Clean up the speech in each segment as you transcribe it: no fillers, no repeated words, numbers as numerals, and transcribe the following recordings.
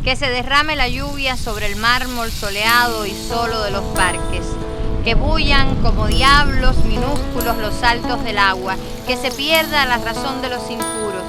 que se derrame la lluvia sobre el mármol soleado y solo de los parques, que bullan como diablos minúsculos los saltos del agua, que se pierda la razón de los impuros,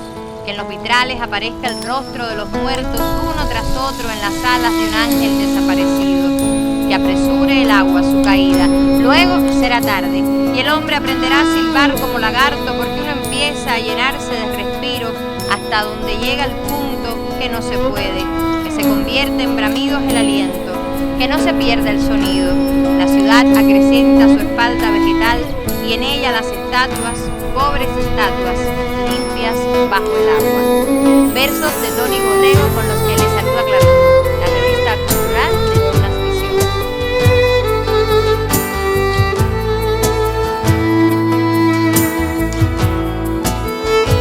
que en los vitrales aparezca el rostro de los muertos uno tras otro en las alas de un ángel desaparecido, que apresure el agua su caída. Luego será tarde y el hombre aprenderá a silbar como lagarto, porque uno empieza a llenarse de respiro hasta donde llega el punto que no se puede, que se convierte en bramidos el aliento, que no se pierda el sonido. La ciudad acrecienta su espalda vegetal y en ella las estatuas, pobres estatuas, limpias bajo el agua. Versos de Tony Borrego con los que le saluda Claro, la revista cultural de Tunas Visión.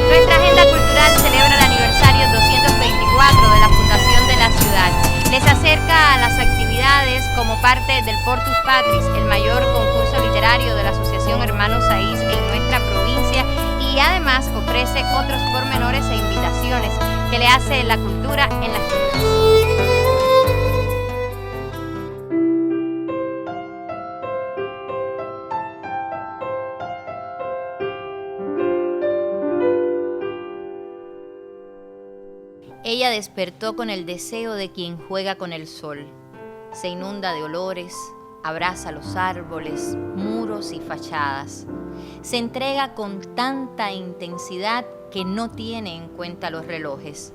Nuestra agenda cultural celebra el aniversario 224 de la fundación de la ciudad. Les acerca a las actividades como parte del Portus Patris, el mayor concurso literario de la Asociación Hermanos Saiz en nuestra provincia, y además ofrece otros pormenores e invitaciones que le hace la cultura en las tunas. Ella despertó con el deseo de quien juega con el sol. Se inunda de olores, abraza los árboles, muros y fachadas. Se entrega con tanta intensidad que no tiene en cuenta los relojes.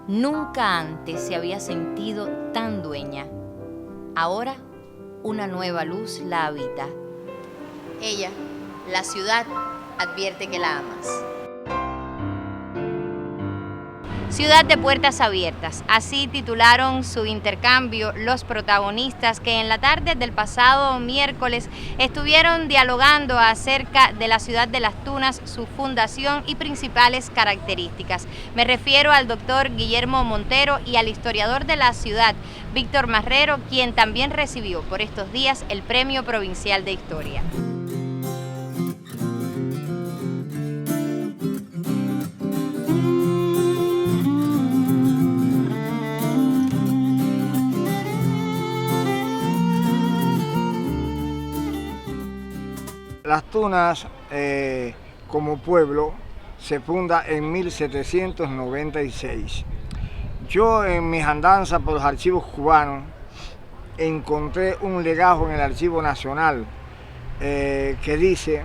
Nunca antes se había sentido tan dueña. Ahora, una nueva luz la habita. Ella, la ciudad, advierte que la amas. Ciudad de puertas abiertas, así titularon su intercambio los protagonistas que en la tarde del pasado miércoles estuvieron dialogando acerca de la ciudad de Las Tunas, su fundación y principales características. Me refiero al doctor Guillermo Montero y al historiador de la ciudad, Víctor Marrero, quien también recibió por estos días el Premio Provincial de Historia. Las Tunas, como pueblo, se funda en 1796. Yo en mis andanzas por los archivos cubanos encontré un legajo en el Archivo Nacional que dice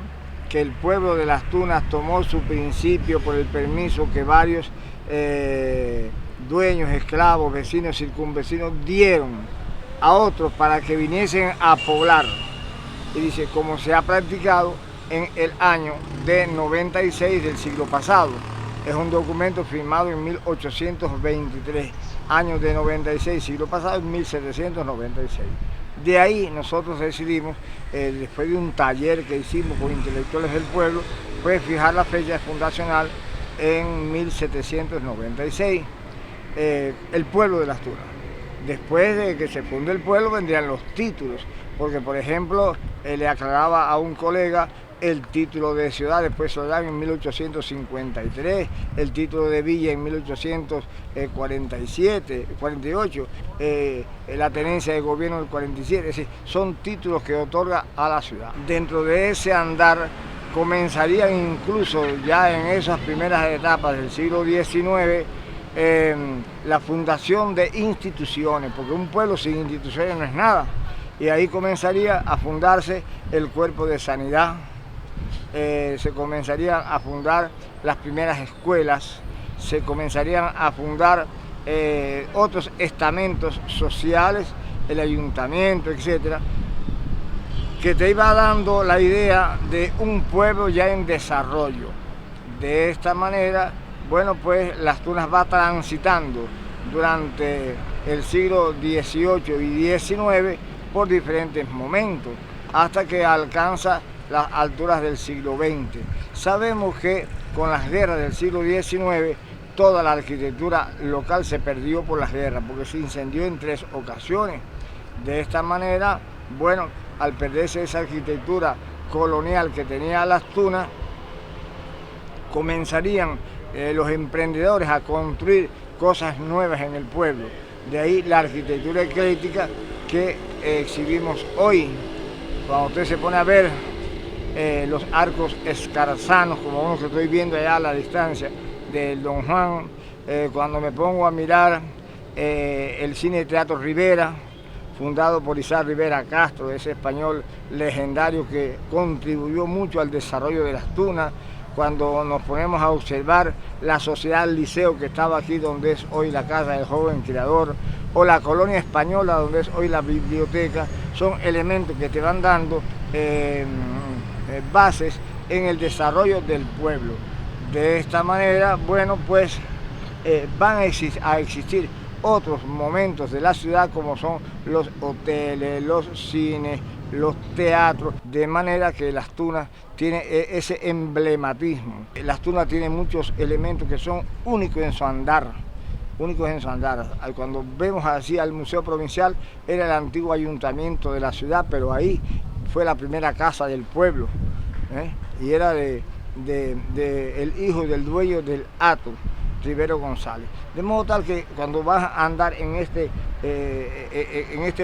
que el pueblo de Las Tunas tomó su principio por el permiso que varios dueños, esclavos, vecinos, circunvecinos dieron a otros para que viniesen a poblar. Y dice, como se ha practicado en el año de 96 del siglo pasado. Es un documento firmado en 1823, años de 96, siglo pasado, en 1796. De ahí nosotros decidimos, después de un taller que hicimos con intelectuales del pueblo, pues fijar la fecha fundacional en 1796, el pueblo de Las Tunas. Después de que se funde el pueblo vendrían los títulos, porque por ejemplo le aclaraba a un colega el título de ciudad, después se lo dan en 1853, el título de villa en 1847, 48, la tenencia de gobierno del 47, es decir, son títulos que otorga a la ciudad. Dentro de ese andar comenzarían incluso ya en esas primeras etapas del siglo XIX la fundación de instituciones, porque un pueblo sin instituciones no es nada, y ahí comenzaría a fundarse el cuerpo de sanidad, se comenzarían a fundar las primeras escuelas, se comenzarían a fundar otros estamentos sociales, el ayuntamiento, etcétera, que te iba dando la idea de un pueblo ya en desarrollo. De esta manera, bueno, pues Las Tunas va transitando durante el siglo XVIII y XIX por diferentes momentos, hasta que alcanza las alturas del siglo XX. Sabemos que con las guerras del siglo XIX, toda la arquitectura local se perdió por las guerras, porque se incendió en 3 ocasiones. De esta manera, bueno, al perderse esa arquitectura colonial que tenía Las Tunas, comenzarían los emprendedores a construir cosas nuevas en el pueblo. De ahí la arquitectura ecléctica que exhibimos hoy. Cuando usted se pone a ver los arcos escarzanos, como uno que estoy viendo allá a la distancia del Don Juan, cuando me pongo a mirar el Cine Teatro Rivera, fundado por Isaac Rivera Castro, ese español legendario que contribuyó mucho al desarrollo de las Tunas. Cuando nos ponemos a observar la Sociedad del Liceo, que estaba aquí donde es hoy la Casa del Joven Creador, o la Colonia Española, donde es hoy la biblioteca, son elementos que te van dando bases en el desarrollo del pueblo. De esta manera, bueno, pues van a existir otros momentos de la ciudad, como son los hoteles, los cines, los teatros, de manera que Las Tunas tiene ese emblematismo. Las Tunas tiene muchos elementos que son únicos en su andar, Cuando vemos así al Museo Provincial, era el antiguo ayuntamiento de la ciudad, pero ahí fue la primera casa del pueblo, y era el hijo del dueño del hato, Rivero González. De modo tal que cuando vas a andar en este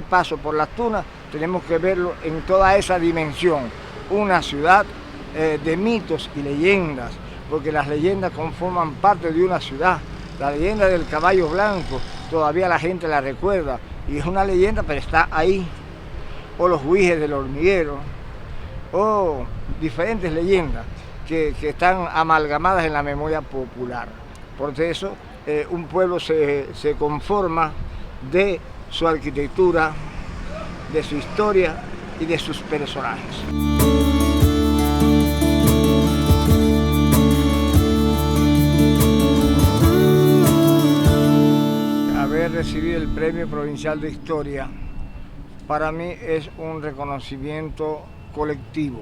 paso por Las Tunas, tenemos que verlo en toda esa dimensión, una ciudad de mitos y leyendas, porque las leyendas conforman parte de una ciudad. La leyenda del caballo blanco, todavía la gente la recuerda, y es una leyenda, pero está ahí. O los Huijes del Hormiguero, o diferentes leyendas que están amalgamadas en la memoria popular. Por eso, un pueblo se conforma de su arquitectura, de su historia y de sus personajes. Haber recibido el Premio Provincial de Historia para mí es un reconocimiento colectivo.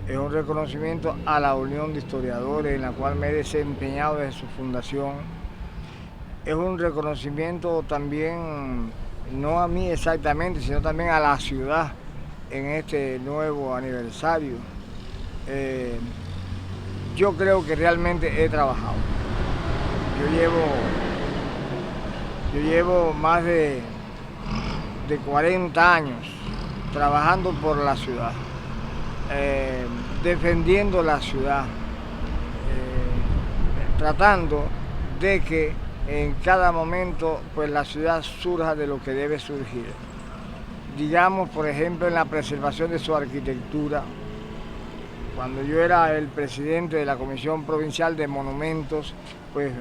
Es un reconocimiento a la Unión de Historiadores, en la cual me he desempeñado desde su fundación. Es un reconocimiento también, no a mí exactamente, sino también a la ciudad en este nuevo aniversario. Yo creo que realmente he trabajado. Yo llevo más de 40 años trabajando por la ciudad. Defendiendo la ciudad, tratando de que en cada momento pues la ciudad surja de lo que debe surgir. Digamos, por ejemplo, en la preservación de su arquitectura. Cuando yo era el presidente de la Comisión Provincial de Monumentos, pues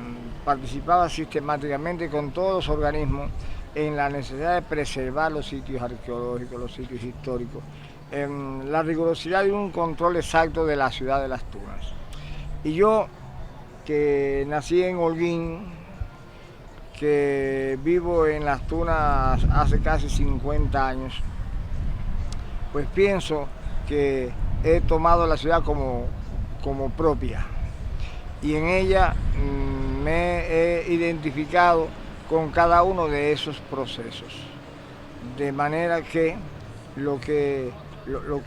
participaba sistemáticamente con todos los organismos en la necesidad de preservar los sitios arqueológicos, los sitios históricos, en la rigurosidad de un control exacto de la ciudad de Las Tunas. Y yo, que nací en Holguín, que vivo en Las Tunas hace casi 50 años, pues pienso que he tomado la ciudad como propia, y en ella me he identificado con cada uno de esos procesos, de manera que lo que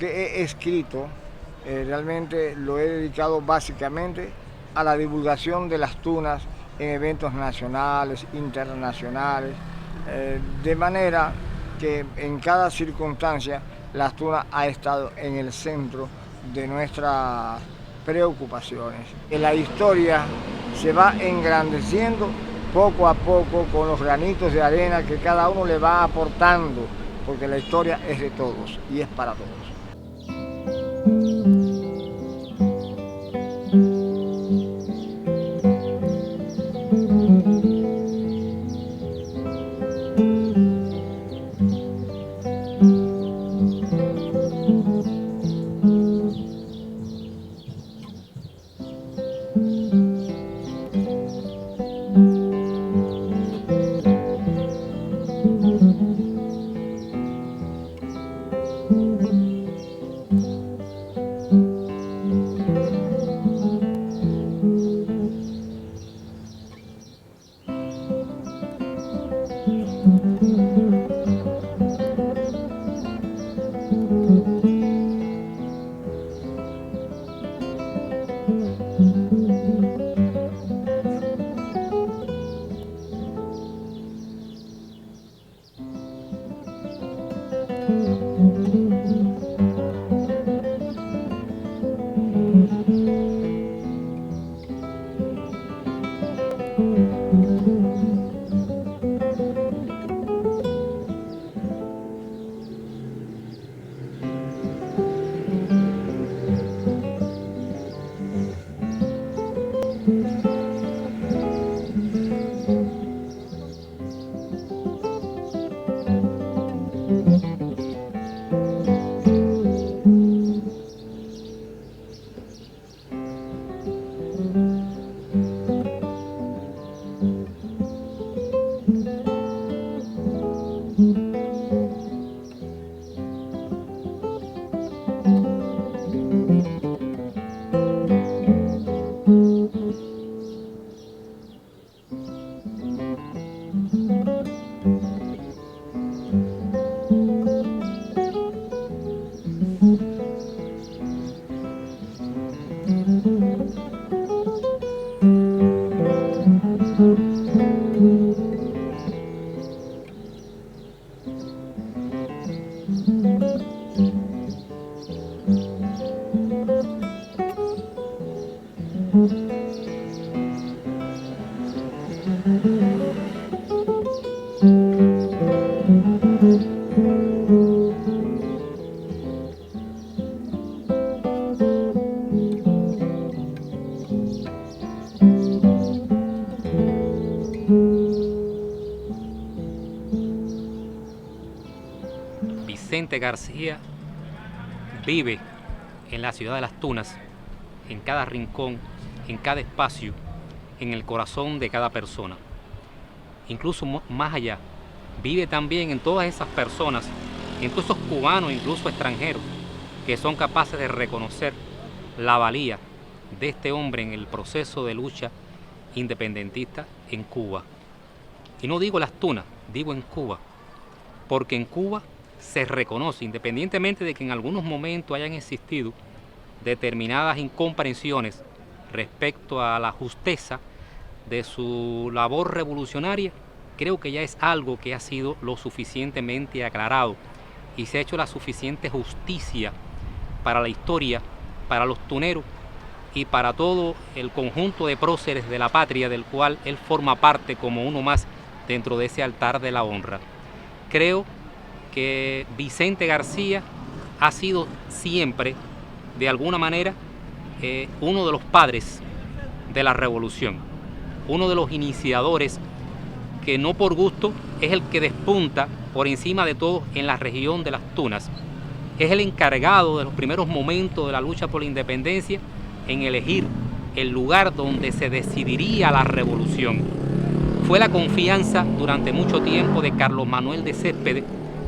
he escrito realmente lo he dedicado básicamente a la divulgación de Las Tunas en eventos nacionales, internacionales, de manera que en cada circunstancia Las Tunas ha estado en el centro de nuestras preocupaciones. La historia se va engrandeciendo poco a poco con los granitos de arena que cada uno le va aportando, porque la historia es de todos y es para todos. Vicente García vive en la ciudad de Las Tunas, en cada rincón, en cada espacio, en el corazón de cada persona. Incluso más allá, vive también en todas esas personas, incluso cubanos, incluso extranjeros, que son capaces de reconocer la valía de este hombre en el proceso de lucha independentista en Cuba. Y no digo Las Tunas, digo en Cuba, porque en Cuba se reconoce, independientemente de que en algunos momentos hayan existido determinadas incomprensiones respecto a la justeza de su labor revolucionaria, creo que ya es algo que ha sido lo suficientemente aclarado y se ha hecho la suficiente justicia para la historia, para los tuneros y para todo el conjunto de próceres de la patria del cual él forma parte como uno más dentro de ese altar de la honra. Creo que Vicente García ha sido siempre, de alguna manera, uno de los padres de la revolución, uno de los iniciadores que no por gusto es el que despunta por encima de todo en la región de Las Tunas. Es el encargado de los primeros momentos de la lucha por la independencia en elegir el lugar donde se decidiría la revolución. Fue la confianza durante mucho tiempo de Carlos Manuel de Céspedes,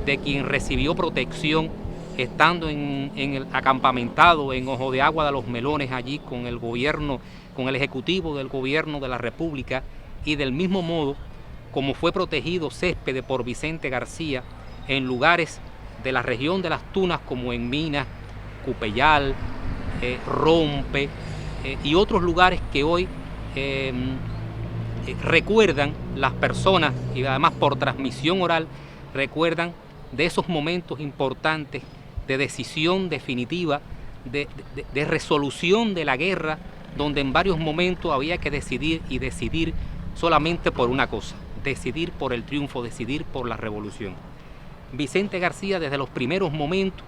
de quien recibió protección estando en el acampamentado en Ojo de Agua de los Melones, allí con el gobierno, con el ejecutivo del gobierno de la República, y del mismo modo como fue protegido Céspedes por Vicente García en lugares de la región de Las Tunas como en Minas, Cupeyal, Rompe y otros lugares que hoy recuerdan las personas y además por transmisión oral recuerdan de esos momentos importantes de decisión definitiva, de resolución de la guerra, donde en varios momentos había que decidir y decidir solamente por una cosa, decidir por el triunfo, decidir por la revolución. Vicente García desde los primeros momentos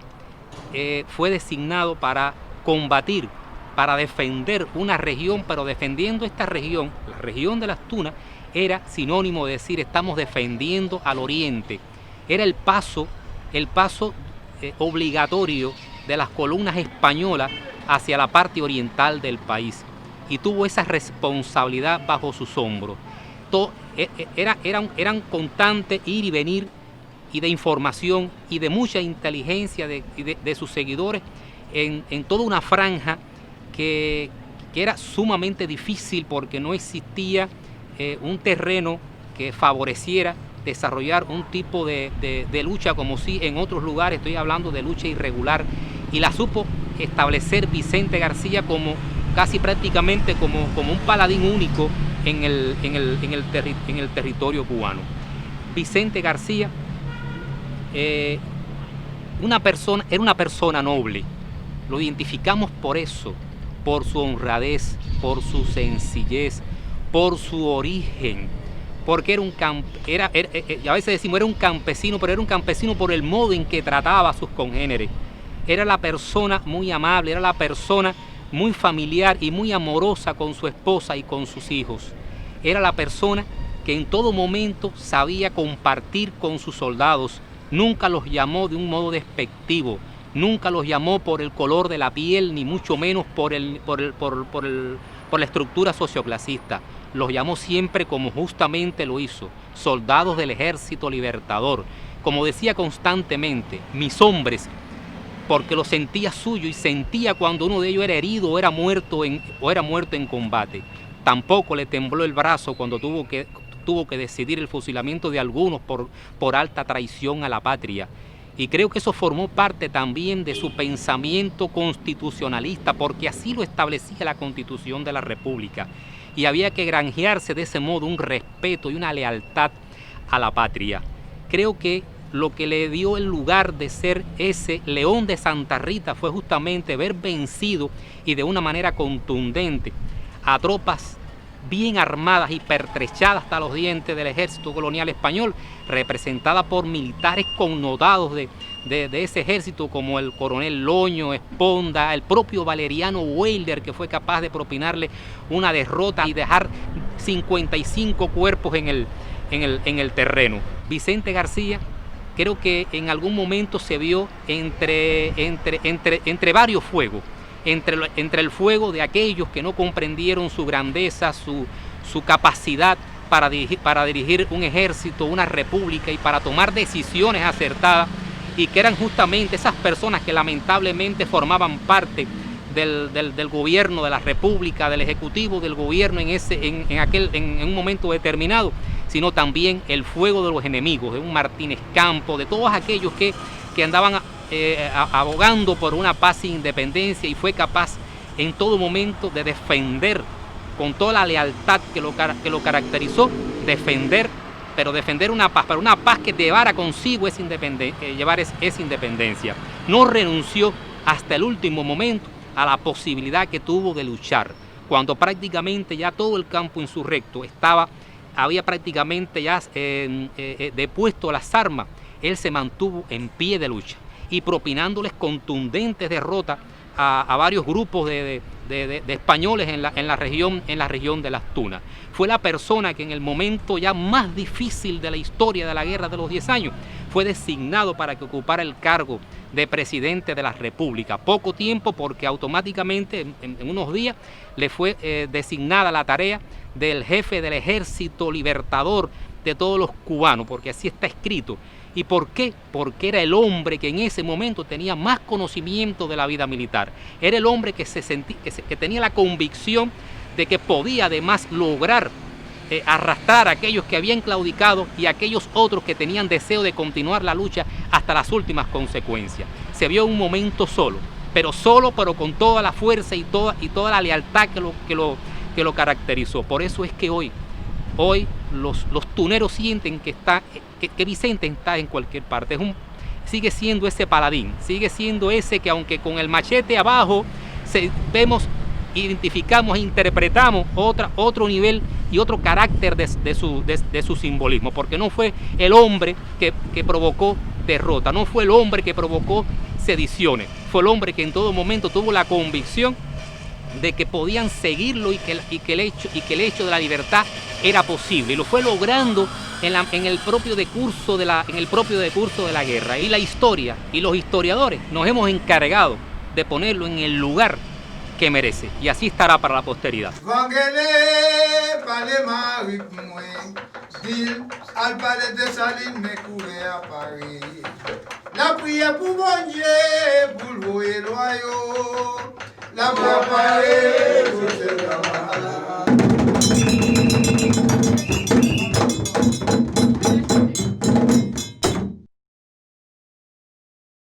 fue designado para combatir, para defender una región, pero defendiendo esta región, la región de Las Tunas, era sinónimo de decir estamos defendiendo al oriente. Era el paso obligatorio de las columnas españolas hacia la parte oriental del país y tuvo esa responsabilidad bajo sus hombros. Eran constantes ir y venir y de información y de mucha inteligencia de sus seguidores en toda una franja que era sumamente difícil porque no existía un terreno que favoreciera desarrollar un tipo de lucha como si en otros lugares, estoy hablando de lucha irregular, y la supo establecer Vicente García como casi prácticamente como un paladín único en el territorio cubano. Vicente García era una persona noble, lo identificamos por eso, por su honradez, por su sencillez, por su origen, porque a veces decimos era un campesino, pero era un campesino por el modo en que trataba a sus congéneres. Era la persona muy amable, era la persona muy familiar y muy amorosa con su esposa y con sus hijos. Era la persona que en todo momento sabía compartir con sus soldados. Nunca los llamó de un modo despectivo, nunca los llamó por el color de la piel, ni mucho menos por la estructura socioclasista. Los llamó siempre como justamente lo hizo, soldados del Ejército Libertador. Como decía constantemente, mis hombres, porque lo sentía suyo y sentía cuando uno de ellos era herido o era muerto en combate. Tampoco le tembló el brazo cuando tuvo que decidir el fusilamiento de algunos por alta traición a la patria. Y creo que eso formó parte también de su pensamiento constitucionalista, porque así lo establecía la Constitución de la República. Y había que granjearse de ese modo un respeto y una lealtad a la patria. Creo que lo que le dio el lugar de ser ese León de Santa Rita fue justamente haber vencido y de una manera contundente a tropas bien armadas y pertrechadas hasta los dientes del ejército colonial español, representada por militares connotados de ese ejército como el coronel Loño, Esponda, el propio Valeriano Weyler, que fue capaz de propinarle una derrota y dejar 55 cuerpos en el terreno. Vicente García creo que en algún momento se vio entre varios fuegos. Entre el fuego de aquellos que no comprendieron su grandeza, su capacidad para dirigir un ejército, una república y para tomar decisiones acertadas, y que eran justamente esas personas que lamentablemente formaban parte del gobierno de la república, del ejecutivo del gobierno en un momento determinado, sino también el fuego de los enemigos, de un Martínez Campos, de todos aquellos que andaban abogando por una paz e independencia, y fue capaz en todo momento de defender con toda la lealtad que lo caracterizó, defender una paz, pero una paz que llevara consigo esa independencia. No renunció hasta el último momento a la posibilidad que tuvo de luchar, cuando prácticamente ya todo el campo insurrecto había prácticamente ya depuesto las armas. Él se mantuvo en pie de lucha y propinándoles contundentes derrotas a varios grupos de españoles en la región de las Tunas. Fue la persona que en el momento ya más difícil de la historia de la Guerra de los 10 años fue designado para que ocupara el cargo de presidente de la República. Poco tiempo, porque automáticamente en unos días le fue designada la tarea del jefe del Ejército Libertador de todos los cubanos, porque así está escrito. ¿Y por qué? Porque era el hombre que en ese momento tenía más conocimiento de la vida militar. Era el hombre que tenía la convicción de que podía además lograr arrastrar a aquellos que habían claudicado y a aquellos otros que tenían deseo de continuar la lucha hasta las últimas consecuencias. Se vio un momento solo, pero con toda la fuerza y toda la lealtad que lo caracterizó. Por eso es que hoy los tuneros sienten que Vicente está en cualquier parte. Sigue siendo ese paladín, sigue siendo ese que, aunque con el machete abajo, identificamos e interpretamos otro nivel y otro carácter de su simbolismo, porque no fue el hombre que provocó derrota, no fue el hombre que provocó sediciones, fue el hombre que en todo momento tuvo la convicción de que podían seguirlo y que el hecho de la libertad era posible, y lo fue logrando en el propio decurso de la guerra. Y la historia y los historiadores nos hemos encargado de ponerlo en el lugar que merece, y así estará para la posteridad.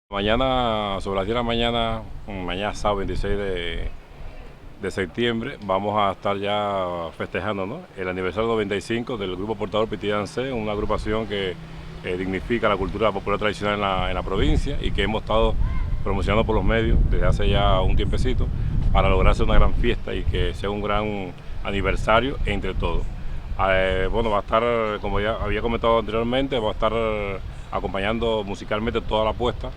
Mañana, sobre las 10 de la mañana, sábado 26 de septiembre, vamos a estar ya festejando, ¿no?, el aniversario 95 del Grupo Portador Pití Dancé, una agrupación que dignifica la cultura popular tradicional en la provincia y que hemos estado promocionando por los medios desde hace ya un tiempecito para lograr hacer una gran fiesta y que sea un gran aniversario entre todos. Bueno, va a estar, como ya había comentado anteriormente, va a estar acompañando musicalmente toda la puesta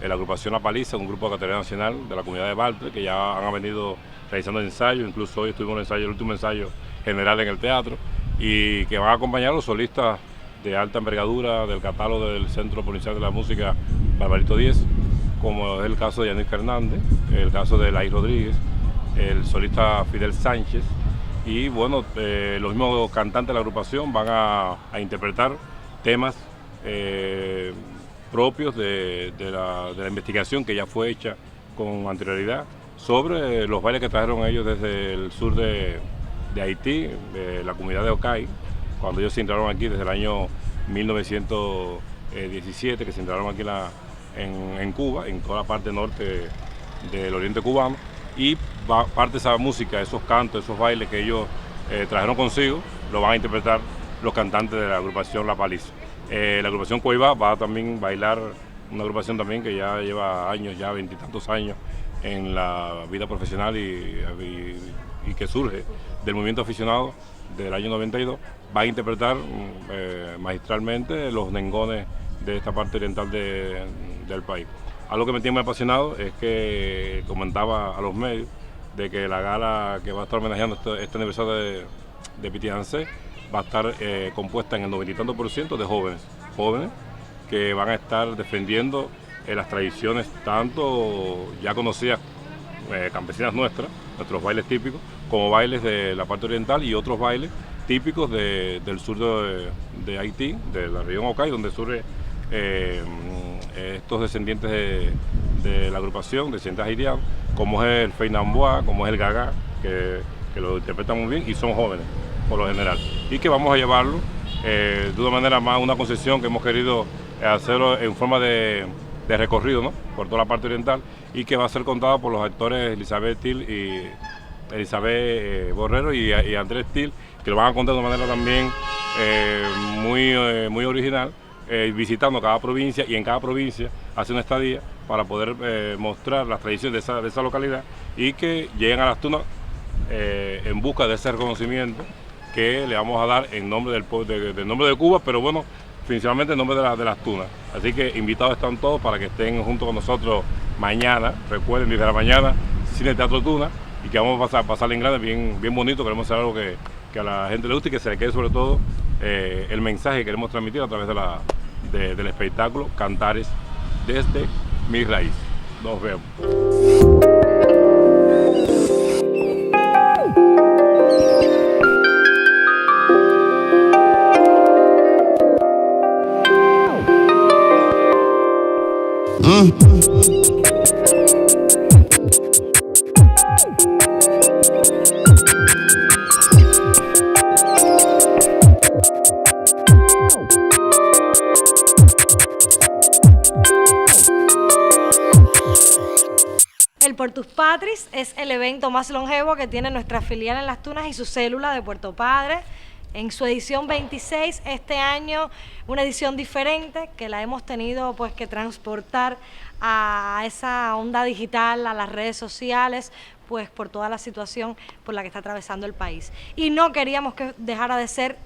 la agrupación La Paliza, un grupo de categoría nacional de la comunidad de Baltre, que ya han venido realizando ensayos. Incluso hoy estuvimos en el último ensayo general en el teatro, y que van a acompañar los solistas de alta envergadura del catálogo del Centro Provincial de la Música Barbarito 10, como es el caso de Yanis Fernández, el caso de Laí Rodríguez, el solista Fidel Sánchez, y bueno, los mismos cantantes de la agrupación van a interpretar temas propios de la investigación que ya fue hecha con anterioridad sobre los bailes que trajeron ellos desde el sur de Haití, de la comunidad de Ocay, cuando ellos se instalaron aquí desde el año 1917, que se instalaron aquí en Cuba, en toda la parte norte del oriente cubano, y parte de esa música, esos cantos, esos bailes que ellos trajeron consigo, lo van a interpretar los cantantes de la agrupación La Paliza. La agrupación Coibá va a también bailar, una agrupación también que ya lleva años, ya 20 y tantos años en la vida profesional y que surge del movimiento aficionado del año 92, va a interpretar magistralmente los nengones de esta parte oriental del país. Algo que me tiene muy apasionado es que comentaba a los medios de que la gala que va a estar homenajeando este aniversario de Pitiancé va a estar compuesta en el 90 y tanto % de jóvenes que van a estar defendiendo las tradiciones tanto ya conocidas campesinas nuestras, nuestros bailes típicos, como bailes de la parte oriental y otros bailes típicos del sur de Haití, de la región Ocay, donde surge estos descendientes de la agrupación, descendientes haitianos, como es el Feinamboa, como es el Gagá, que lo interpretan muy bien y son jóvenes por lo general. Y que vamos a llevarlo de una manera más, una concesión que hemos querido hacerlo en forma de recorrido, ¿no?, por toda la parte oriental, y que va a ser contado por los actores Elizabeth Till y Elizabeth Borrero y Andrés Till, que lo van a contar de una manera también muy original, visitando cada provincia y en cada provincia hace una estadía para poder mostrar las tradiciones de esa localidad y que lleguen a las tunas en busca de ese reconocimiento que le vamos a dar en nombre del nombre de Cuba, pero bueno, principalmente en nombre de las tunas. Así que invitados están todos para que estén junto con nosotros mañana. Recuerden, desde la mañana, Cine Teatro Tuna, y que vamos a pasarle en grande, bien bonito. Queremos hacer algo que a la gente le guste y que se le quede sobre todo el mensaje que queremos transmitir a través del espectáculo Cantares desde mi raíz. Nos vemos. El Por Tus Patris es el evento más longevo que tiene nuestra filial en Las Tunas y su célula de Puerto Padre. En su edición 26, este año una edición diferente que la hemos tenido pues que transportar a esa onda digital, a las redes sociales, pues por toda la situación por la que está atravesando el país. Y no queríamos que dejara de ser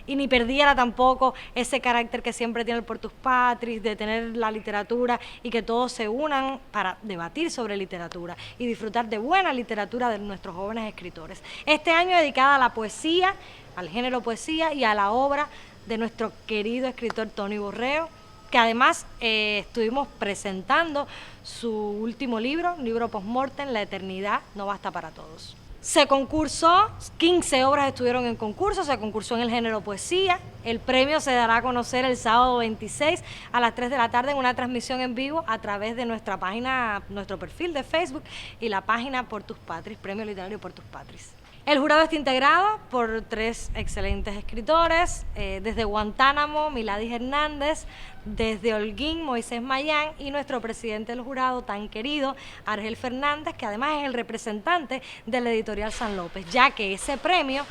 y ni perdiera tampoco ese carácter que siempre tiene el Por Tus Patris, de tener la literatura y que todos se unan para debatir sobre literatura y disfrutar de buena literatura de nuestros jóvenes escritores. Este año dedicada a la poesía, al género poesía y a la obra de nuestro querido escritor Tony Borrero, que además estuvimos presentando su último libro, un libro post-mortem, La eternidad no basta para todos. Se concursó, 15 obras estuvieron en concurso, se concursó en el género poesía. El premio se dará a conocer el sábado 26 a las 3 de la tarde en una transmisión en vivo a través de nuestra página, nuestro perfil de Facebook y la página Por Tus Patris, Premio Literario Por Tus Patris. El jurado está integrado por 3 excelentes escritores, desde Guantánamo, Miladis Hernández, desde Holguín, Moisés Mayán, y nuestro presidente del jurado tan querido, Argel Fernández, que además es el representante de la editorial San López, ya que ese premio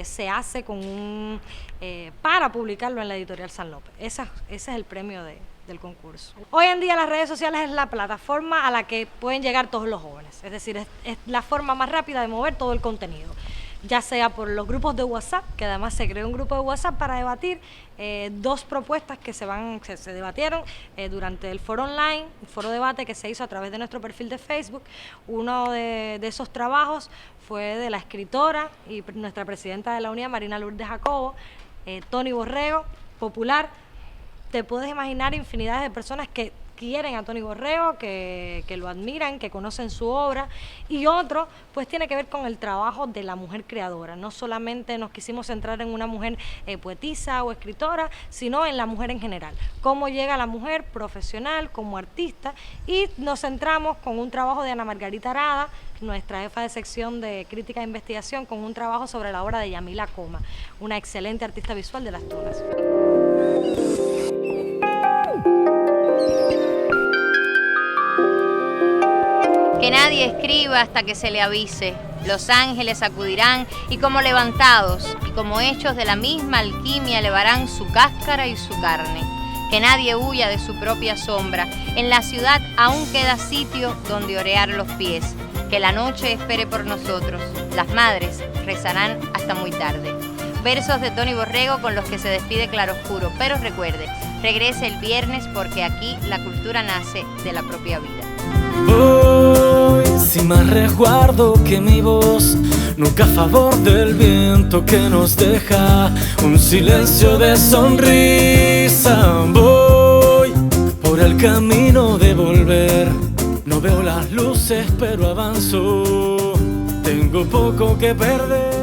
se hace con para publicarlo en la editorial San López. Ese es el premio del concurso. Hoy en día las redes sociales es la plataforma a la que pueden llegar todos los jóvenes, es decir, es la forma más rápida de mover todo el contenido, ya sea por los grupos de WhatsApp, que además se creó un grupo de WhatsApp para debatir 2 propuestas que se debatieron durante el foro online, el foro debate que se hizo a través de nuestro perfil de Facebook. Uno de esos trabajos fue de la escritora y nuestra presidenta de la UNIA, Marina Lourdes Jacobo, Tony Borrego, popular. Te puedes imaginar infinidades de personas que quieren a Tony Borrego, que lo admiran, que conocen su obra, y otro pues tiene que ver con el trabajo de la mujer creadora. No solamente nos quisimos centrar en una mujer poetisa o escritora, sino en la mujer en general, cómo llega la mujer profesional como artista, y nos centramos con un trabajo de Ana Margarita Arada, nuestra jefa de sección de crítica e investigación, con un trabajo sobre la obra de Yamila Coma, una excelente artista visual de Las Tunas. nadie escriba hasta que se le avise. Los ángeles acudirán y como levantados y como hechos de la misma alquimia elevarán su cáscara y su carne. Que nadie huya de su propia sombra. En la ciudad aún queda sitio donde orear los pies. Que la noche espere por nosotros. Las madres rezarán hasta muy tarde. Versos de Tony Borrego con los que se despide Claroscuro. Pero recuerde, regrese el viernes porque aquí la cultura nace de la propia vida. Voy sin más resguardo que mi voz, nunca a favor del viento que nos deja un silencio de sonrisa. Voy por el camino de volver, no veo las luces pero avanzo, tengo poco que perder.